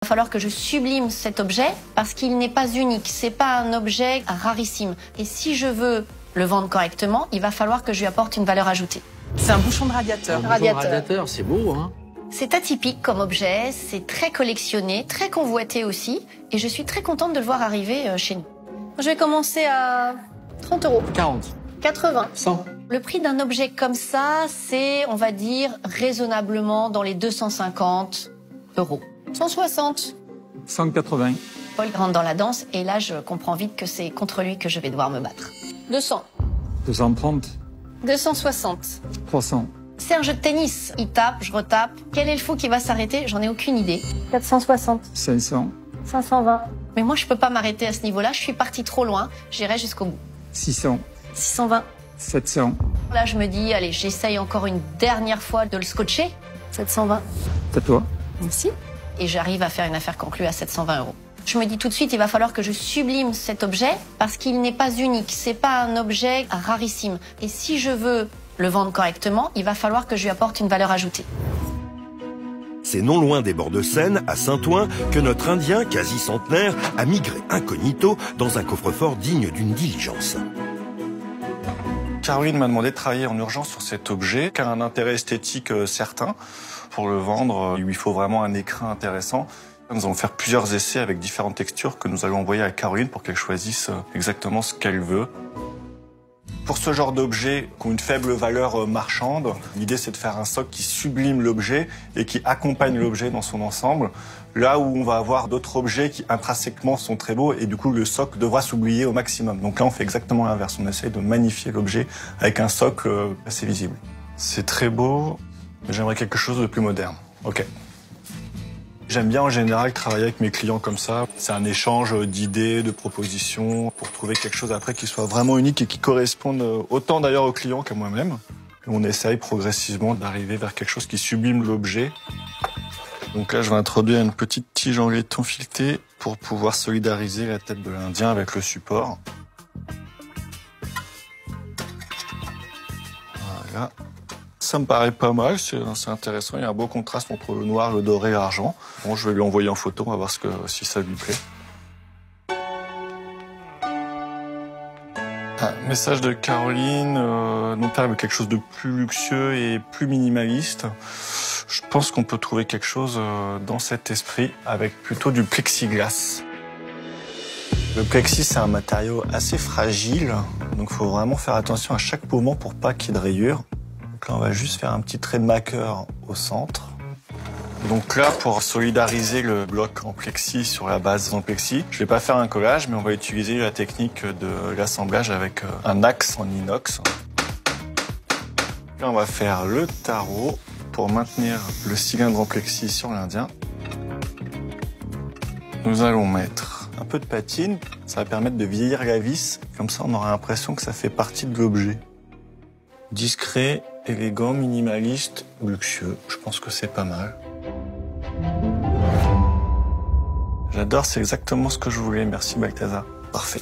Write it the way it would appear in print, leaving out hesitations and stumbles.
va falloir que je sublime cet objet parce qu'il n'est pas unique, c'est pas un objet rarissime. Et si je veux le vendre correctement, il va falloir que je lui apporte une valeur ajoutée. C'est un bouchon de radiateur. Un bouchon de radiateur, c'est beau, hein? C'est atypique comme objet, c'est très collectionné, très convoité aussi, et je suis très contente de le voir arriver chez nous. Je vais commencer à 30 €. 40. 80. 100. Le prix d'un objet comme ça, c'est, on va dire, raisonnablement dans les 250 €. 160. 180. Paul rentre dans la danse et là, je comprends vite que c'est contre lui que je vais devoir me battre. 200. 230. 260. 300. C'est un jeu de tennis. Il tape, je retape. Quel est le fou qui va s'arrêter? J'en ai aucune idée. 460. 500. 520. Mais moi, je peux pas m'arrêter à ce niveau-là. Je suis partie trop loin. J'irai jusqu'au bout. 600. 620. 700. Là, je me dis, allez, j'essaye encore une dernière fois de le scotcher. 720. C'est à toi. Merci. Et j'arrive à faire une affaire conclue à 720 €. Je me dis tout de suite, il va falloir que je sublime cet objet parce qu'il n'est pas unique, c'est pas un objet rarissime. Et si je veux le vendre correctement, il va falloir que je lui apporte une valeur ajoutée. C'est non loin des bords de Seine, à Saint-Ouen, que notre Indien, quasi centenaire, a migré incognito dans un coffre-fort digne d'une diligence. Caroline m'a demandé de travailler en urgence sur cet objet, qui a un intérêt esthétique certain. Pour le vendre, il lui faut vraiment un écrin intéressant. Nous allons faire plusieurs essais avec différentes textures que nous allons envoyer à Caroline pour qu'elle choisisse exactement ce qu'elle veut. Pour ce genre d'objet qui ont une faible valeur marchande, l'idée c'est de faire un socle qui sublime l'objet et qui accompagne l'objet dans son ensemble. Là où on va avoir d'autres objets qui intrinsèquement sont très beaux et du coup le socle devra s'oublier au maximum. Donc là on fait exactement l'inverse, on essaye de magnifier l'objet avec un socle assez visible. C'est très beau, mais j'aimerais quelque chose de plus moderne. Ok. J'aime bien en général travailler avec mes clients comme ça. C'est un échange d'idées, de propositions pour trouver quelque chose après qui soit vraiment unique et qui corresponde autant d'ailleurs aux clients qu'à moi-même. On essaye progressivement d'arriver vers quelque chose qui sublime l'objet. Donc là, je vais introduire une petite tige en laiton fileté pour pouvoir solidariser la tête de l'Indien avec le support. Voilà. Ça me paraît pas mal, c'est intéressant. Il y a un beau contraste entre le noir, le doré et l'argent. Bon, je vais lui envoyer en photo, on va voir si ça lui plaît. Un message de Caroline, mon père veut quelque chose de plus luxueux et plus minimaliste. Je pense qu'on peut trouver quelque chose dans cet esprit avec plutôt du plexiglas. Le plexi, c'est un matériau assez fragile, donc il faut vraiment faire attention à chaque mouvement pour pas qu'il y ait de rayures. Donc là, on va juste faire un petit trait de maqueur au centre. Donc là, pour solidariser le bloc en plexi sur la base en plexi, je vais pas faire un collage, mais on va utiliser la technique de l'assemblage avec un axe en inox. Là, on va faire le tarot pour maintenir le cylindre en plexi sur l'Indien. Nous allons mettre un peu de patine, ça va permettre de vieillir la vis, comme ça on aura l'impression que ça fait partie de l'objet. Discret, élégant, minimaliste, luxueux, je pense que c'est pas mal. J'adore, c'est exactement ce que je voulais, merci Balthazar. Parfait.